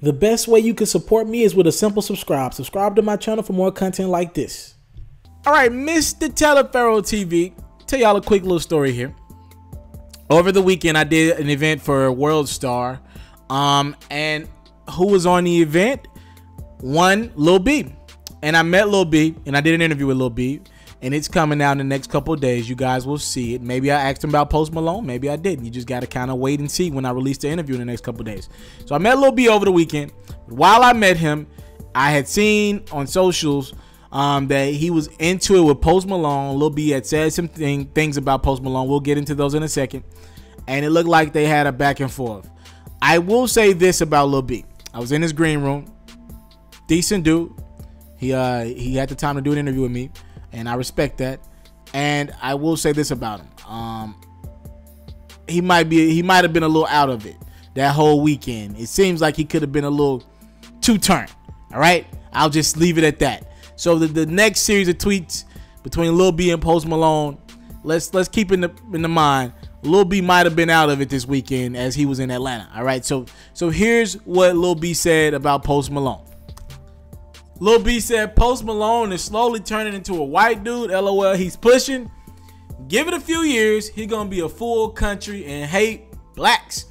The best way you can support me is with a simple subscribe. Subscribe to my channel for more content like this. All right, Mr. TALIAFERRO TV, tell y'all a quick little story here. Over the weekend, I did an event for World Star, and who was on the event? One, Lil B. And I met Lil B, and I did an interview with Lil B, and it's coming out in the next couple of days. You guys will see it. Maybe I asked him about Post Malone. Maybe I didn't. You just got to kind of wait and see when I release the interview in the next couple of days. So I met Lil B over the weekend. While I met him, I had seen on socials that he was into it with Post Malone. Lil B had said some things about Post Malone. We'll get into those in a second. And it looked like they had a back and forth. I will say this about Lil B. I was in his green room. Decent dude. He had the time to do an interview with me, and I respect that. And I will say this about him. He might have been a little out of it that whole weekend. It seems like he could have been a little too turned. All right? I'll just leave it at that. So the next series of tweets between Lil B and Post Malone, let's keep in the mind, Lil B might have been out of it this weekend as he was in Atlanta. All right? So here's what Lil B said about Post Malone. Lil B said, Post Malone is slowly turning into a white dude. LOL, he's pushing. Give it a few years. He's going to be a full country and hate blacks.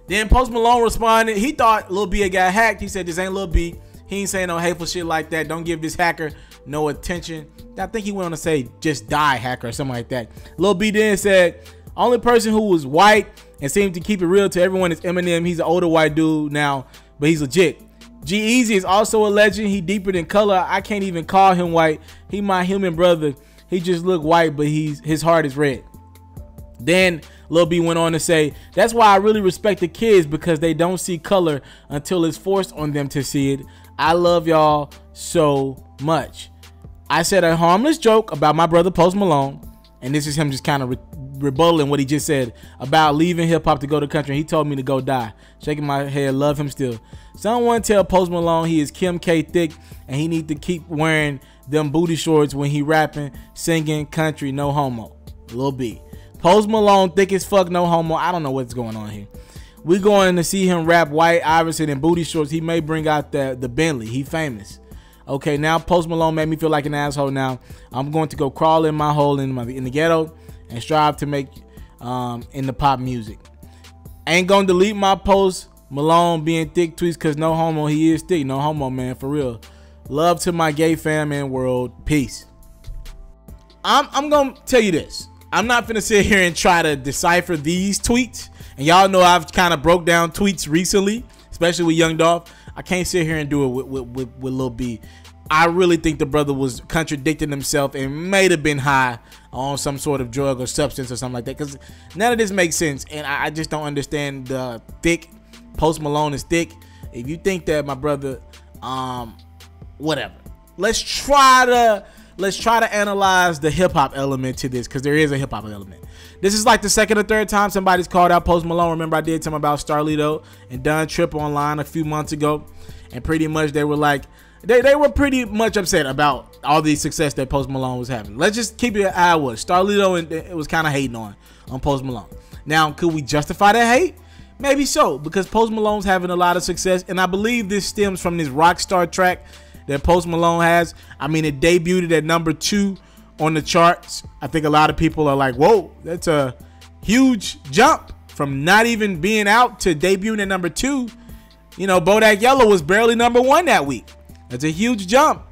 Then Post Malone responded. He thought Lil B had got hacked. He said, this ain't Lil B. He ain't saying no hateful shit like that. Don't give this hacker no attention. I think he went on to say, just die, hacker, or something like that. Lil B then said, only person who was white and seemed to keep it real to everyone is Eminem. He's an older white dude now, but he's legit. G-Eazy is also a legend. He deeper than color. I can't even call him white. He my human brother. He just look white, but his heart is red. Then Lil B went on to say, that's why I really respect the kids, because they don't see color until it's forced on them to see it. I love y'all so much. I said a harmless joke about my brother Post Malone, and this is him just kind of rebuttaling what he just said about leaving hip-hop to go to country. He told me to go die. Shaking my head, love him still. Someone tell Post Malone he is Kim K thick, and he need to keep wearing them booty shorts when he rapping, singing country, no homo. Lil B. Post Malone thick as fuck, no homo. I don't know what's going on here. We going to see him rap White Iverson in booty shorts. He may bring out the Bentley. He famous. Okay, now Post Malone made me feel like an asshole. Now I'm going to go crawl in my hole in the ghetto and strive to make in the pop music. Ain't gonna delete my Post Malone being thick tweets because no homo. He is thick. No homo, man, for real. Love to my gay fam and world. Peace. I'm gonna tell you this. I'm not gonna sit here and try to decipher these tweets. And y'all know I've kind of broke down tweets recently, especially with Young Dolph. I can't sit here and do it with Lil B. I really think the brother was contradicting himself and may have been high on some sort of drug or substance or something like that, because none of this makes sense, and I just don't understand the thick. Post Malone is thick. If you think that, my brother, whatever. Let's try to analyze the hip-hop element to this, because there is a hip-hop element. This is like the second or third time somebody's called out Post Malone. Remember I did tell him about Starlito and Don Trip online a few months ago, and pretty much they were like, they were pretty much upset about all the success that Post Malone was having. Let's just keep it how it was. Starlito and it was kind of hating on Post Malone. Now, could we justify that hate? Maybe so, because Post Malone's having a lot of success, and I believe this stems from this Rockstar track that Post Malone has. I mean, it debuted at #2 on the charts. I think a lot of people are like, whoa, that's a huge jump from not even being out to debuting at #2. You know, Bodak Yellow was barely #1 that week. That's a huge jump.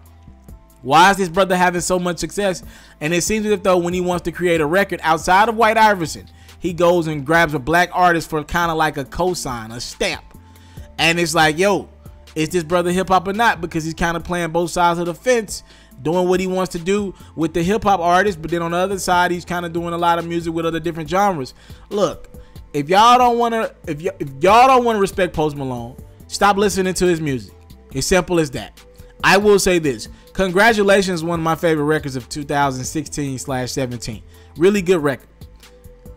Why is this brother having so much success? And it seems as if though when he wants to create a record outside of White Iverson, he goes and grabs a black artist for kind of like a cosign, a stamp. And it's like, yo, is this brother hip hop or not? Because he's kind of playing both sides of the fence, doing what he wants to do with the hip hop artist, but then on the other side, he's kind of doing a lot of music with other different genres. Look, if y'all don't want to, if y'all don't want to respect Post Malone, stop listening to his music. It's simple as that. I will say this. Congratulations, one of my favorite records of 2016/17. Really good record.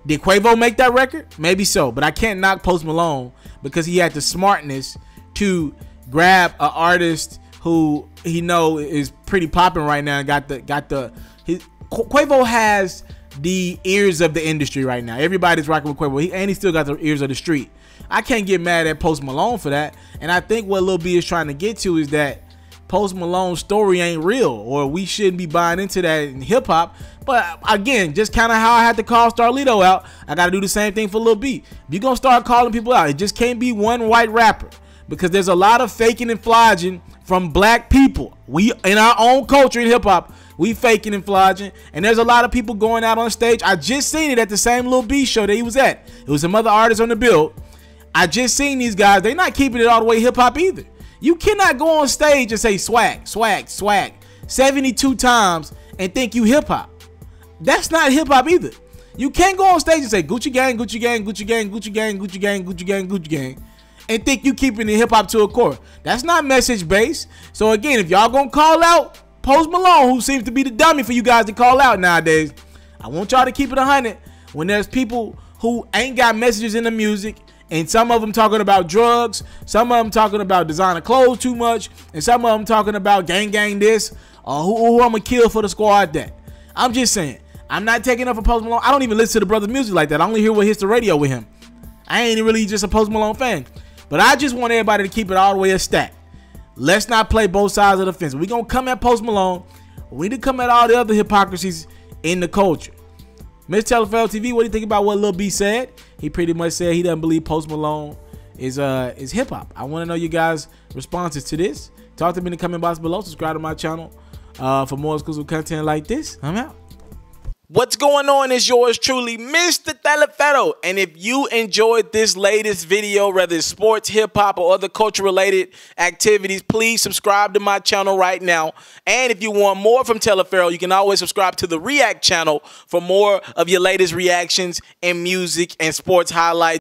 Did Quavo make that record? Maybe so, but I can't knock Post Malone because he had the smartness to grab an artist who he know is pretty popping right now and Quavo has the ears of the industry right now. Everybody's rocking with Quavo, and he still got the ears of the street. I can't get mad at Post Malone for that. And I think what Lil B is trying to get to is that Post Malone's story ain't real, or we shouldn't be buying into that in hip hop. But again, just kind of how I had to call Starlito out, I got to do the same thing for Lil B. If you're going to start calling people out, it just can't be one white rapper, because there's a lot of faking and flogging from black people. We, in our own culture in hip hop, we faking and flogging, and there's a lot of people going out on stage. I just seen it at the same Lil B show that he was at. It was some other artists on the bill. I just seen these guys. They're not keeping it all the way hip hop either. You cannot go on stage and say swag, swag, swag 72 times and think you hip hop. That's not hip hop either. You can't go on stage and say Gucci gang, Gucci gang, Gucci gang, Gucci gang, Gucci gang, Gucci gang, Gucci gang, and think you keeping the hip hop to a core. That's not message based. So again, if y'all gonna call out Post Malone, who seems to be the dummy for you guys to call out nowadays, I want y'all to keep it 100 when there's people who ain't got messages in the music. And some of them talking about drugs, some of them talking about designer clothes too much, and some of them talking about gang this, or who I'm gonna kill for the squad that. I'm just saying, I'm not taking up for Post Malone. I don't even listen to the brother's music like that. I only hear what hits the radio with him. I ain't really just a Post Malone fan. But I just want everybody to keep it all the way a stack. Let's not play both sides of the fence. We're gonna come at Post Malone. We need to come at all the other hypocrisies in the culture. Mr. Taliaferro TV, what do you think about what Lil B said? He pretty much said he doesn't believe Post Malone is hip hop. I want to know you guys' responses to this. Talk to me in the comment box below. Subscribe to my channel for more exclusive content like this. I'm out. What's going on is yours truly, Mr. Taliaferro. And if you enjoyed this latest video, whether it's sports, hip-hop, or other culture-related activities, please subscribe to my channel right now. And if you want more from Taliaferro, you can always subscribe to the React channel for more of your latest reactions and music and sports highlights.